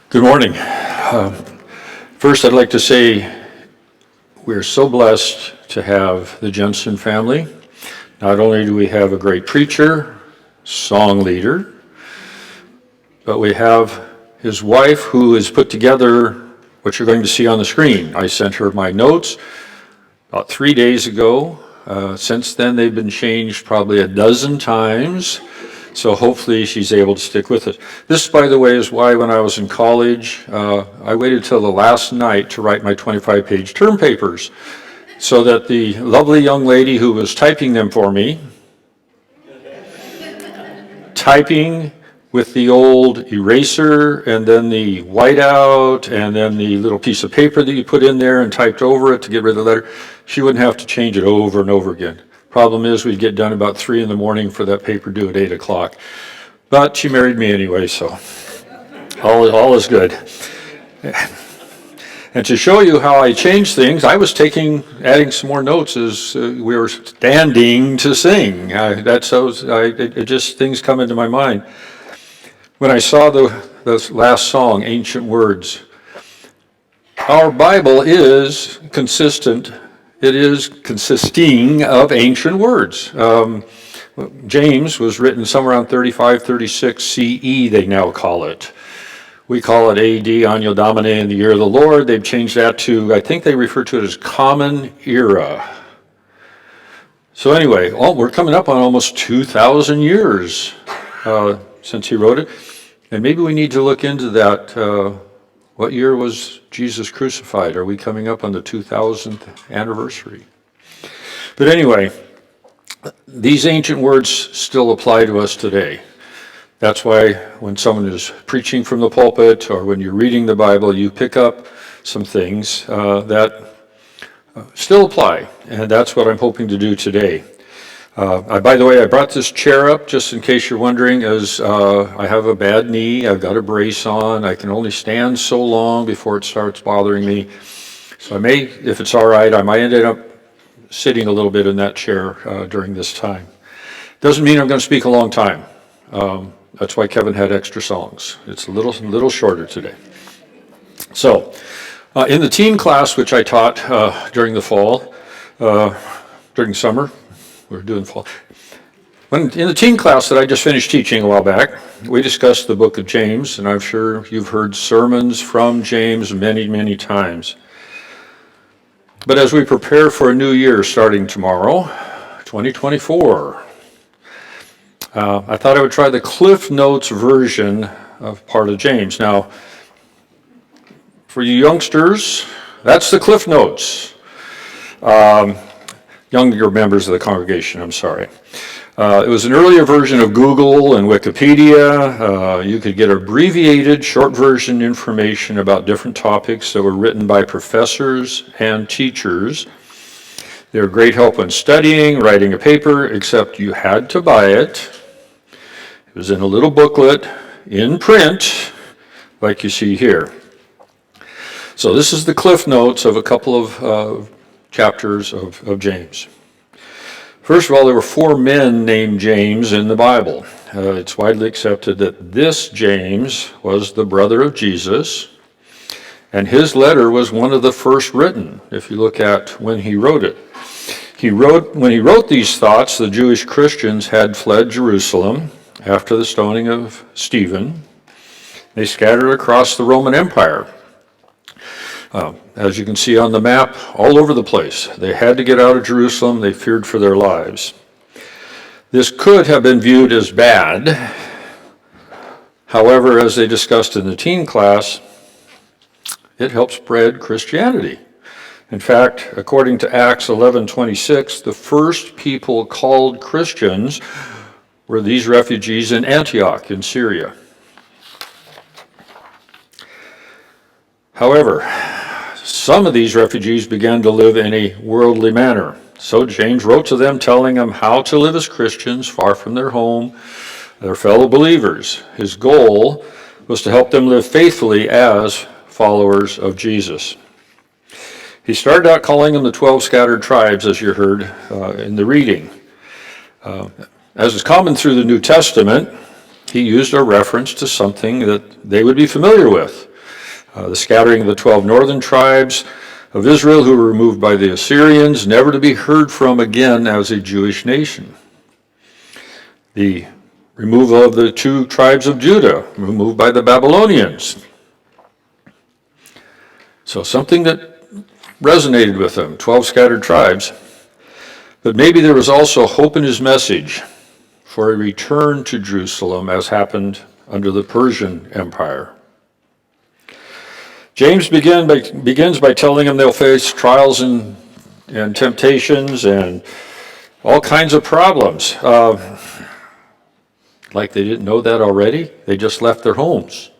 Good morning. First, I'd like to say we're so blessed to have the Jensen family. Not only do we have a great preacher, song leader, but we have his wife who has put together what you're going to see on the screen. I sent her my notes about 3 days ago. Since then, they've been changed probably a dozen times. So hopefully she's able to stick with it. This, by the way, is why when I was in college, I waited till the last night to write my 25-page term papers so that the lovely young lady who was typing them for me, typing with the old eraser and then the whiteout and then the little piece of paper that you put in there and typed over it to get rid of the letter, she wouldn't have to change it over and over again. Problem is, we'd get done about 3 in the morning for that paper due at 8 o'clock. But she married me anyway, so all is good. And to show you how I changed things, I was adding some more notes as we were standing to sing. Things come into my mind. When I saw the last song, Ancient Words, our Bible is consistent. It is consisting of ancient words. James was written somewhere around 35, 36 CE, they now call it. We call it AD, Anno Domini, in the year of the Lord. They've changed that to, I think they refer to it as Common Era. So anyway, we're coming up on almost 2,000 years since he wrote it. And maybe we need to look into that. What year was Jesus crucified? Are we coming up on the 2000th anniversary? But anyway, these ancient words still apply to us today. That's why when someone is preaching from the pulpit or when you're reading the Bible, you pick up some things that still apply. And that's what I'm hoping to do today. By the way, I brought this chair up just in case you're wondering, as I have a bad knee. I've got a brace on. I can only stand so long before it starts bothering me. So I may, if it's all right, I might end up sitting a little bit in that chair during this time. Doesn't mean I'm going to speak a long time. That's why Kevin had extra songs. It's a little shorter today. So, in the teen class, which I taught during the fall, during summer, we're doing fall. In the teen class that I just finished teaching a while back, we discussed the book of James, and I'm sure you've heard sermons from James many, many times. But as we prepare for a new year starting tomorrow, 2024, I thought I would try the Cliff Notes version of part of James. Now, for you youngsters, that's the Cliff Notes. Younger members of the congregation, I'm sorry. It was an earlier version of Google and Wikipedia. You could get abbreviated, short version information about different topics that were written by professors and teachers. They were great help when studying, writing a paper, except you had to buy it. It was in a little booklet, in print, like you see here. So this is the Cliff Notes of a couple of chapters of James. First of all, there were 4 men named James in the Bible. It's widely accepted that this James was the brother of Jesus, and his letter was one of the first written, if you look at when he wrote it. When he wrote these thoughts, the Jewish Christians had fled Jerusalem after the stoning of Stephen. They scattered across the Roman Empire. As you can see on the map, all over the place. They had to get out of Jerusalem. They feared for their lives. This could have been viewed as bad. However, as they discussed in the teen class, it helped spread Christianity. In fact, according to Acts 11:26, the first people called Christians were these refugees in Antioch in Syria. However, some of these refugees began to live in a worldly manner. So James wrote to them telling them how to live as Christians far from their home, their fellow believers. His goal was to help them live faithfully as followers of Jesus. He started out calling them the 12 scattered tribes, as you heard in the reading. as is common through the New Testament, he used a reference to something that they would be familiar with. The scattering of the 12 northern tribes of Israel who were removed by the Assyrians, never to be heard from again as a Jewish nation. The removal of the 2 tribes of Judah, removed by the Babylonians. So something that resonated with them, 12 scattered tribes. But maybe there was also hope in his message for a return to Jerusalem as happened under the Persian Empire. James begins by telling them they'll face trials and temptations and all kinds of problems. Like they didn't know that already. They just left their homes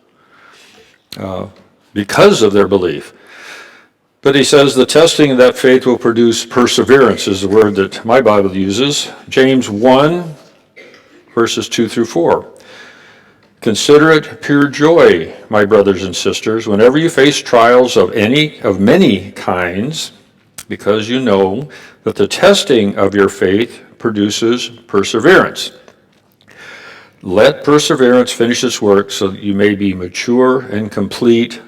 because of their belief. But he says the testing of that faith will produce perseverance, is the word that my Bible uses. James 1, verses 2 through 4. Consider it pure joy, my brothers and sisters, whenever you face trials of many kinds, because you know that the testing of your faith produces perseverance. Let perseverance finish its work so that you may be mature and complete,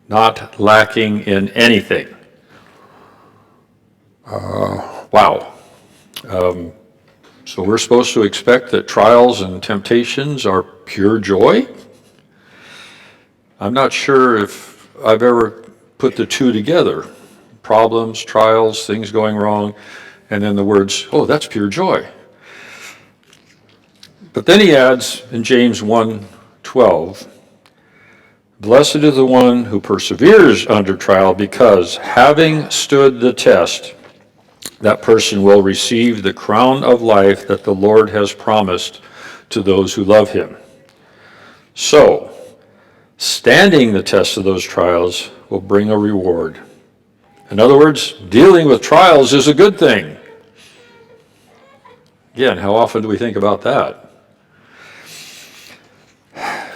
not lacking in anything. Wow. So we're supposed to expect that trials and temptations are pure joy? I'm not sure if I've ever put the two together. Problems, trials, things going wrong, and then the words, oh, that's pure joy. But then he adds in James 1:12, blessed is the one who perseveres under trial, because having stood the test, that person will receive the crown of life that the Lord has promised to those who love him. So, standing the test of those trials will bring a reward. In other words, dealing with trials is a good thing. Again, how often do we think about that?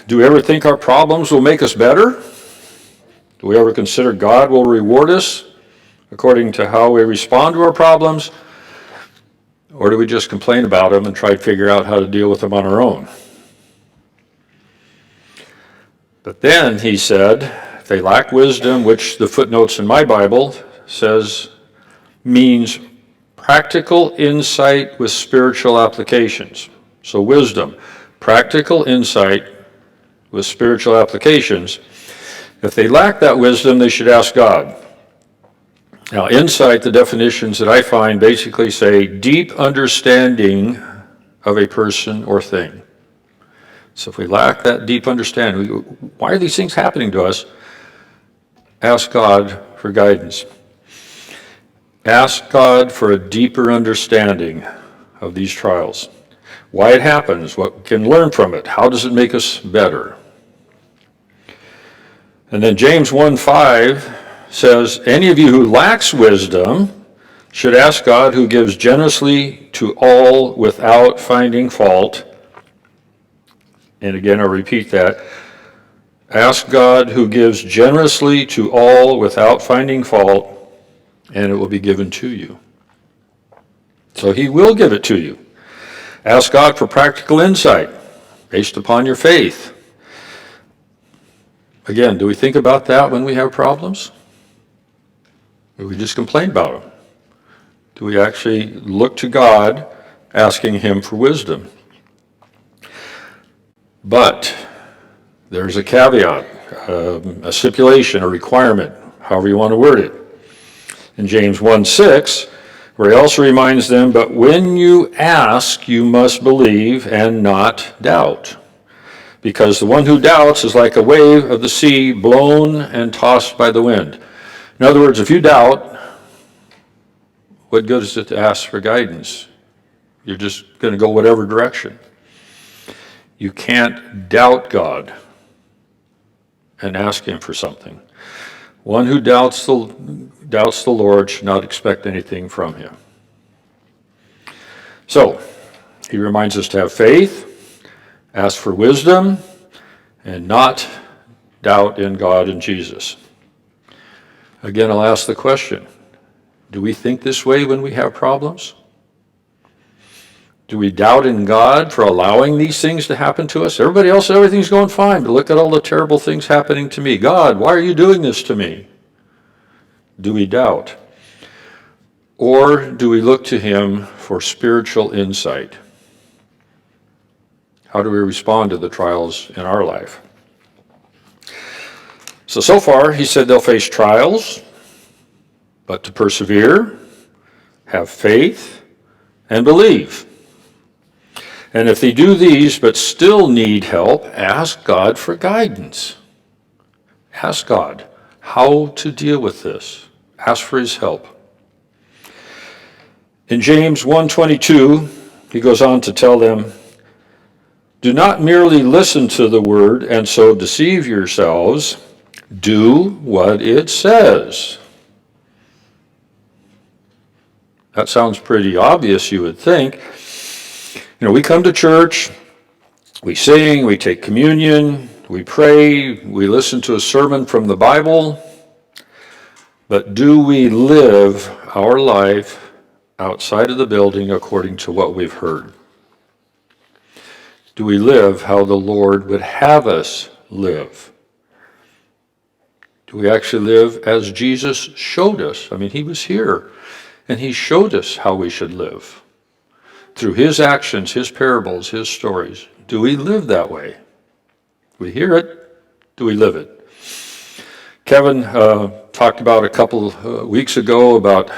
Do we ever think our problems will make us better? Do we ever consider God will reward us according to how we respond to our problems? Or do we just complain about them and try to figure out how to deal with them on our own? But then he said, if they lack wisdom, which the footnotes in my Bible says means practical insight with spiritual applications. So wisdom, practical insight with spiritual applications. If they lack that wisdom, they should ask God. Now, insight, the definitions that I find basically say deep understanding of a person or thing. So if we lack that deep understanding, why are these things happening to us? Ask God for guidance. Ask God for a deeper understanding of these trials. Why it happens, what we can learn from it, how does it make us better? And then James 1:5 says, any of you who lacks wisdom should ask God, who gives generously to all without finding fault. And again, I'll repeat that. Ask God, who gives generously to all without finding fault, and it will be given to you. So he will give it to you. Ask God for practical insight based upon your faith. Again, do we think about that when we have problems? Or do we just complain about them? Do we actually look to God, asking him for wisdom? But there's a caveat, a stipulation, a requirement, however you want to word it. In James 1:6, where he also reminds them, but when you ask, you must believe and not doubt. Because the one who doubts is like a wave of the sea blown and tossed by the wind. In other words, if you doubt, what good is it to ask for guidance? You're just going to go whatever direction. You can't doubt God and ask him for something. One who doubts the Lord should not expect anything from him. So, he reminds us to have faith, ask for wisdom, and not doubt in God and Jesus. Again, I'll ask the question, do we think this way when we have problems? Do we doubt in God for allowing these things to happen to us? Everybody else, everything's going fine, but look at all the terrible things happening to me. God, why are you doing this to me? Do we doubt? Or do we look to him for spiritual insight? How do we respond to the trials in our life? So far, he said they'll face trials, but to persevere, have faith, and believe. And if they do these but still need help, ask God for guidance. Ask God how to deal with this. Ask for his help. In James 1:22, he goes on to tell them, do not merely listen to the word and so deceive yourselves. Do what it says. That sounds pretty obvious, you would think. We come to church, we sing, we take communion, we pray, we listen to a sermon from the Bible, but do we live our life outside of the building according to what we've heard? Do we live how the Lord would have us live? Do we actually live as Jesus showed us? He was here, and he showed us how we should live. Through his actions, his parables, his stories. Do we live that way? We hear it. Do we live it? Kevin talked about a couple weeks ago about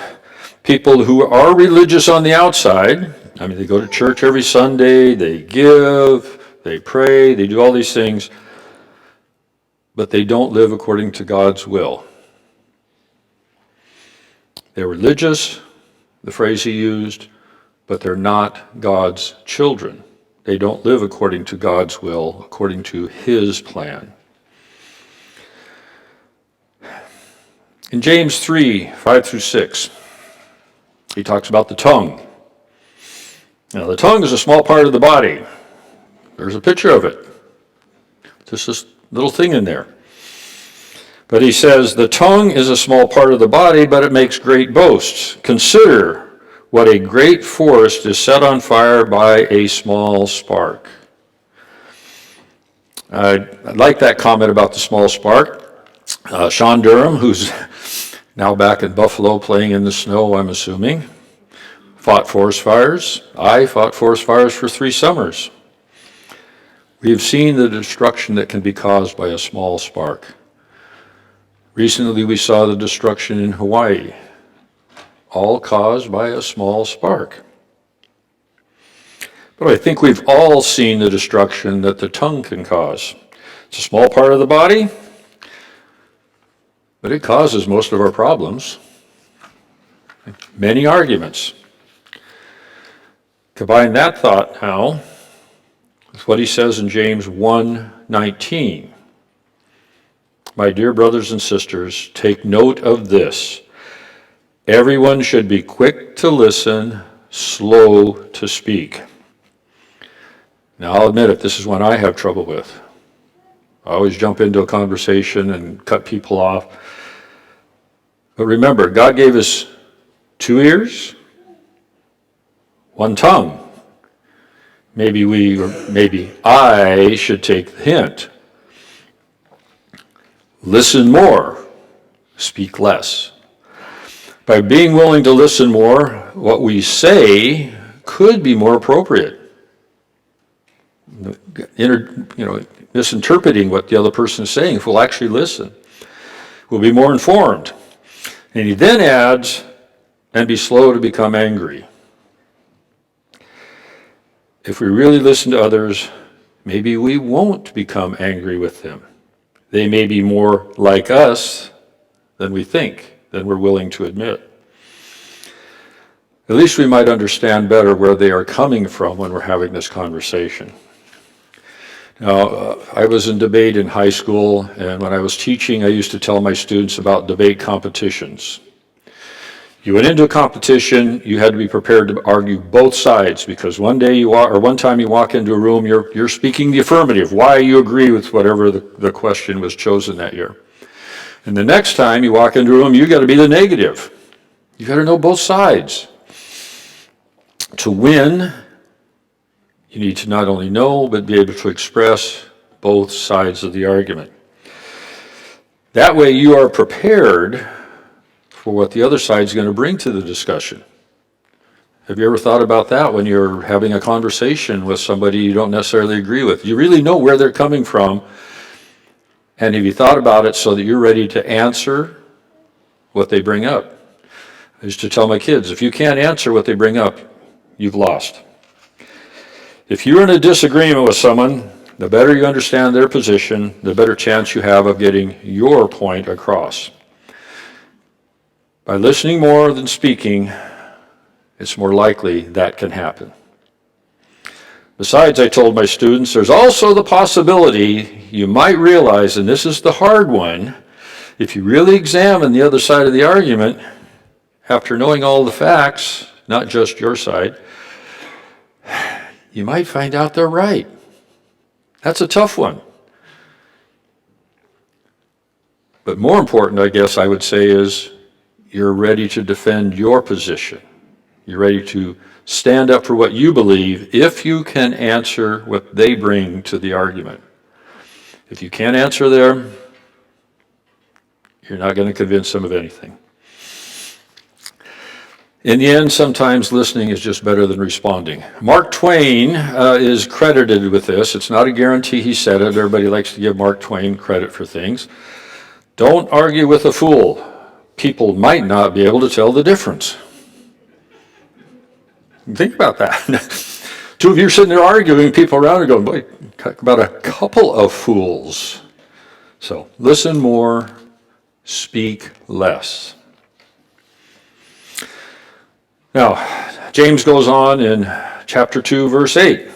people who are religious on the outside. They go to church every Sunday, they give, they pray, they do all these things, but they don't live according to God's will. They're religious, the phrase he used, but they're not God's children. They don't live according to God's will, according to his plan. In James 3:5-6, he talks about the tongue. Now, the tongue is a small part of the body. There's a picture of it. Just this little thing in there. But he says, the tongue is a small part of the body, but it makes great boasts. Consider what a great forest is set on fire by a small spark. I like that comment about the small spark. Sean Durham, who's now back in Buffalo playing in the snow, I'm assuming, fought forest fires. I fought forest fires for 3 summers. We've seen the destruction that can be caused by a small spark. Recently, we saw the destruction in Hawaii, all caused by a small spark. But I think we've all seen the destruction that the tongue can cause. It's a small part of the body, but it causes most of our problems. Many arguments. Combine that thought now with what he says in James 1:19. My dear brothers and sisters, take note of this. Everyone should be quick to listen, slow to speak. Now, I'll admit it, this is one I have trouble with. I always jump into a conversation and cut people off. But remember, God gave us 2 ears, 1 tongue. Maybe I should take the hint. Listen more, speak less. By being willing to listen more, what we say could be more appropriate. Misinterpreting what the other person is saying, if we'll actually listen, we'll be more informed. And he then adds, and be slow to become angry. If we really listen to others, maybe we won't become angry with them. They may be more like us than we think, than we're willing to admit. At least we might understand better where they are coming from when we're having this conversation. Now, I was in debate in high school, and when I was teaching, I used to tell my students about debate competitions. You went into a competition, you had to be prepared to argue both sides, because one time you walk into a room, you're speaking the affirmative, why you agree with whatever the question was chosen that year. And the next time you walk into a room, you got to be the negative. You got to know both sides. To win You need to not only know, but be able to express both sides of the argument. That way you are prepared for what the other side is going to bring to the discussion. Have you ever thought about that when you're having a conversation with somebody you don't necessarily agree with? You really know where they're coming from, and have you thought about it so that you're ready to answer what they bring up? I used to tell my kids, if you can't answer what they bring up, you've lost. If you're in a disagreement with someone, the better you understand their position, the better chance you have of getting your point across. By listening more than speaking, it's more likely that can happen. Besides, I told my students, there's also the possibility you might realize, and this is the hard one, if you really examine the other side of the argument, after knowing all the facts, not just your side, you might find out they're right. That's a tough one. But more important, I guess I would say, is you're ready to defend your position. You're ready to stand up for what you believe if you can answer what they bring to the argument. If you can't answer them, you're not going to convince them of anything. In the end, sometimes listening is just better than responding. Mark Twain is credited with this. It's not a guarantee he said it. Everybody likes to give Mark Twain credit for things. Don't argue with a fool. People might not be able to tell the difference. Think about that. Two of you are sitting there arguing, people around are going, boy, talk about a couple of fools. So listen more, speak less. Now, James goes on in chapter 2, verse 8.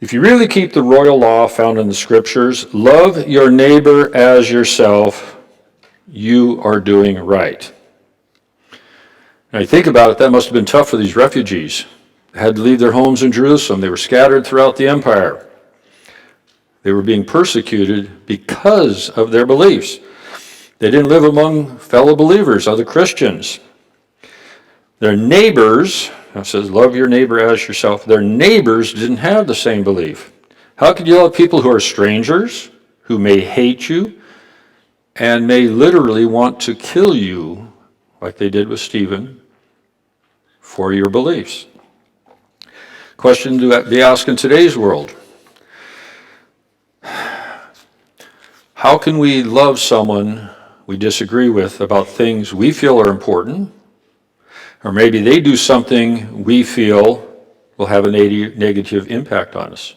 If you really keep the royal law found in the scriptures, love your neighbor as yourself, you are doing right. Now you think about it, that must have been tough for these refugees. They had to leave their homes in Jerusalem. They were scattered throughout the empire. They were being persecuted because of their beliefs. They didn't live among fellow believers, other Christians. Their neighbors, it says love your neighbor as yourself, their neighbors didn't have the same belief. How could you love people who are strangers, who may hate you, and may literally want to kill you, like they did with Stephen, for your beliefs? Question to be asked in today's world. How can we love someone we disagree with about things we feel are important, or maybe they do something we feel will have a negative impact on us?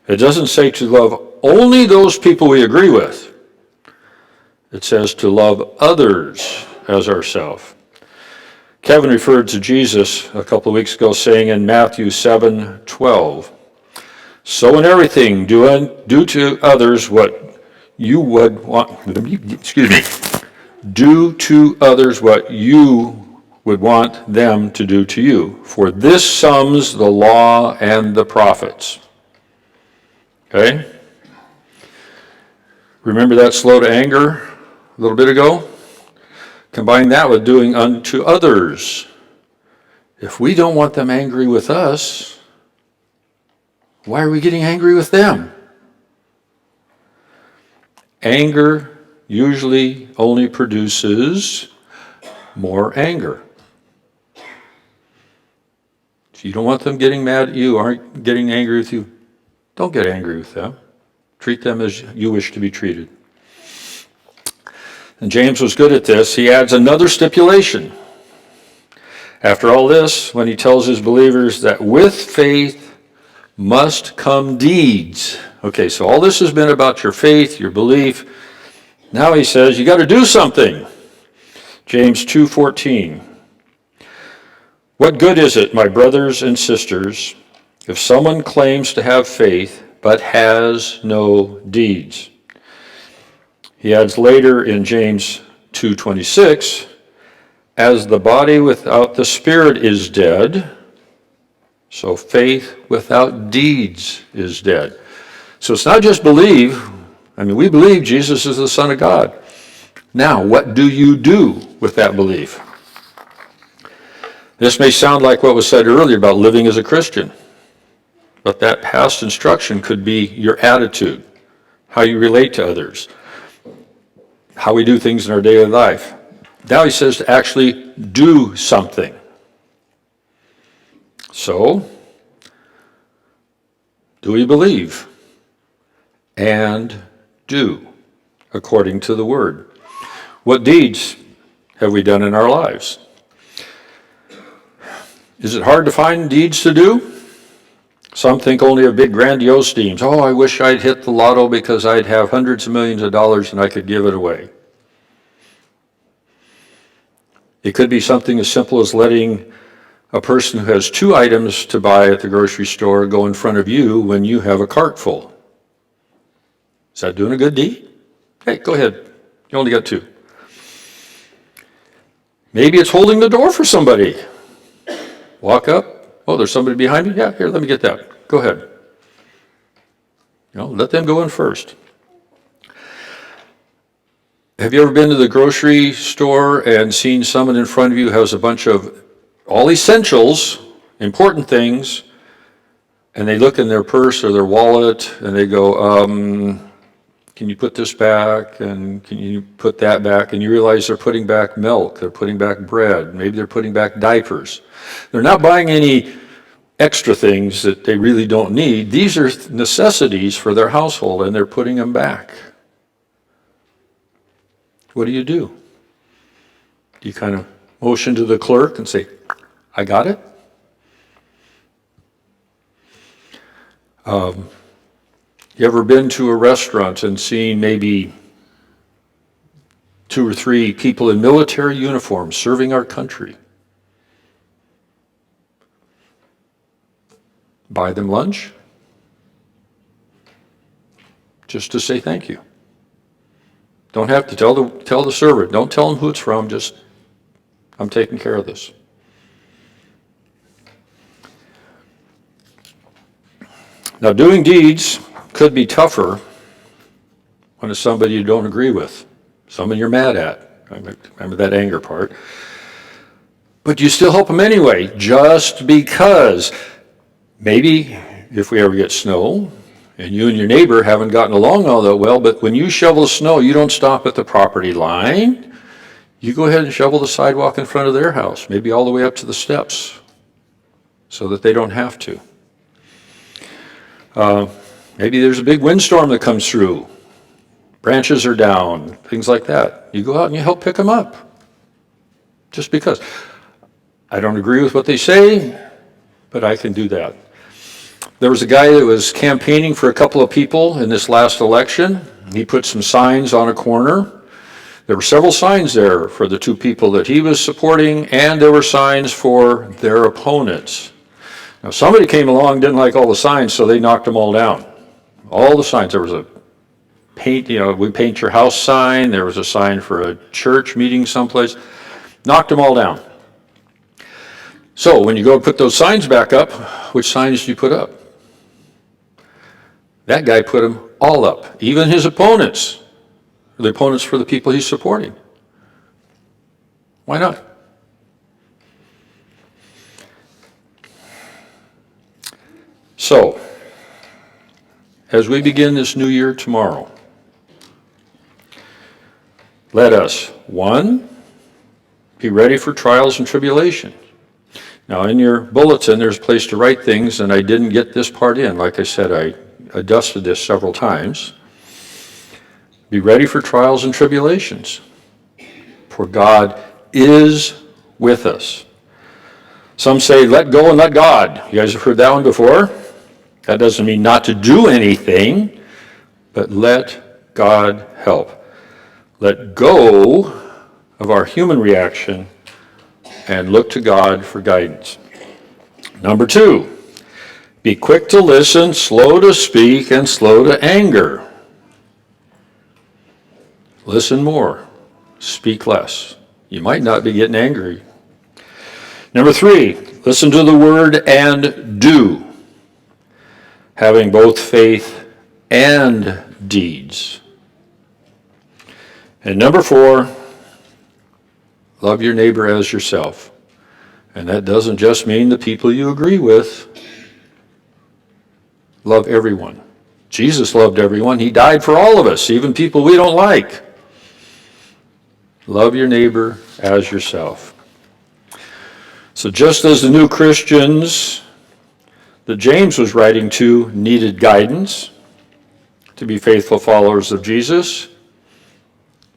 It doesn't say to love only those people we agree with. It says to love others as ourselves. Kevin referred to Jesus a couple of weeks ago saying in Matthew 7:12, so in everything, do to others what you would want, do to others what you would want them to do to you. For this sums the law and the prophets. Okay? Remember that slow to anger a little bit ago? Combine that with doing unto others. If we don't want them angry with us, why are we getting angry with them? Anger usually only produces more anger. If you don't want them getting mad at you, aren't getting angry with you, don't get angry with them. Treat them as you wish to be treated. And James was good at this. He adds another stipulation. After all this, when he tells his believers that with faith must come deeds. Okay, so all this has been about your faith, your belief. Now he says you got to do something. James 2:14. What good is it, my brothers and sisters, if someone claims to have faith but has no deeds? He adds later in James 2:26, as the body without the spirit is dead, so faith without deeds is dead. So it's not just believe. I mean, we believe Jesus is the Son of God. Now, what do you do with that belief? This may sound like what was said earlier about living as a Christian, but that past instruction could be your attitude, how you relate to others, how we do things in our daily life. Now he says to actually do something. So, do we believe and do according to the Word? What deeds have we done in our lives? Is it hard to find deeds to do? Some think only of big grandiose deeds. Oh, I wish I'd hit the lotto because I'd have hundreds of millions of dollars and I could give it away. It could be something as simple as letting a person who has 2 items to buy at the grocery store go in front of you when you have a cart full. Is that doing a good deed? Hey, go ahead. You only got 2. Maybe it's holding the door for somebody. Walk up. Oh, there's somebody behind me? Yeah, here, let me get that. Go ahead. Let them go in first. Have you ever been to the grocery store and seen someone in front of you who has a bunch of all essentials, important things, and they look in their purse or their wallet and they go, can you put this back, and can you put that back? And you realize they're putting back milk, they're putting back bread, maybe they're putting back diapers. They're not buying any extra things that they really don't need. These are necessities for their household, and they're putting them back. What do? Do you kind of motion to the clerk and say, I got it? You ever been to a restaurant and seen maybe 2 or 3 people in military uniforms serving our country? Buy them lunch? Just to say thank you. Don't have to tell the server. Don't tell them who it's from. Just, I'm taking care of this. Now, doing deeds could be tougher when it's somebody you don't agree with, someone you're mad at. Remember that anger part. But you still help them anyway, just because. Maybe if we ever get snow, and you and your neighbor haven't gotten along all that well, but when you shovel snow, you don't stop at the property line. You go ahead and shovel the sidewalk in front of their house, maybe all the way up to the steps, so that they don't have to. Maybe there's a big windstorm that comes through. Branches are down, things like that. You go out and you help pick them up. Just because. I don't agree with what they say, but I can do that. There was a guy that was campaigning for a couple of people in this last election. He put some signs on a corner. There were several signs there for the 2 people that he was supporting, and there were signs for their opponents. Now, somebody came along, didn't like all the signs, so they knocked them all down. All the signs. There was a we paint your house sign. There was a sign for a church meeting someplace. Knocked them all down. So when you go put those signs back up, which signs do you put up? That guy put them all up, even his opponents, the opponents for the people he's supporting. Why not? So, as we begin this new year tomorrow, let us, 1, be ready for trials and tribulation. Now, in your bulletin, there's a place to write things, and I didn't get this part in. Like I said, I adjusted this several times. Be ready for trials and tribulations, for God is with us. Some say, let go and let God. You guys have heard that one before? That doesn't mean not to do anything, but let God help. Let go of our human reaction and look to God for guidance. Number 2, be quick to listen, slow to speak, and slow to anger. Listen more, speak less. You might not be getting angry. Number 3, listen to the word and do, having both faith and deeds. And number 4, love your neighbor as yourself. And that doesn't just mean the people you agree with. Love everyone. Jesus loved everyone. He died for all of us, even people we don't like. Love your neighbor as yourself. So just as the new Christians that James was writing to needed guidance to be faithful followers of Jesus,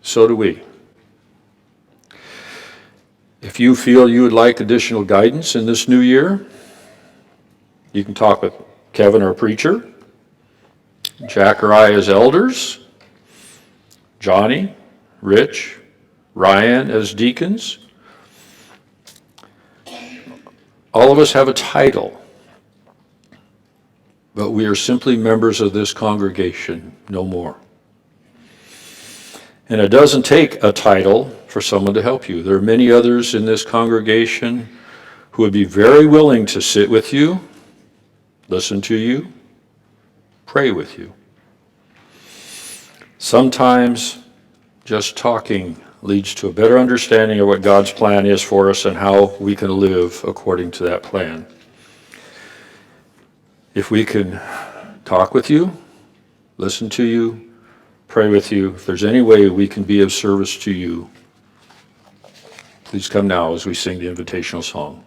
so do we. If you feel you would like additional guidance in this new year, you can talk with Kevin, our preacher, Jack or I as elders, Johnny, Rich, Ryan as deacons. All of us have a title, but we are simply members of this congregation, no more. And it doesn't take a title for someone to help you. There are many others in this congregation who would be very willing to sit with you, listen to you, pray with you. Sometimes just talking leads to a better understanding of what God's plan is for us and how we can live according to that plan. If we can talk with you, listen to you, pray with you, if there's any way we can be of service to you, please come now as we sing the invitational song.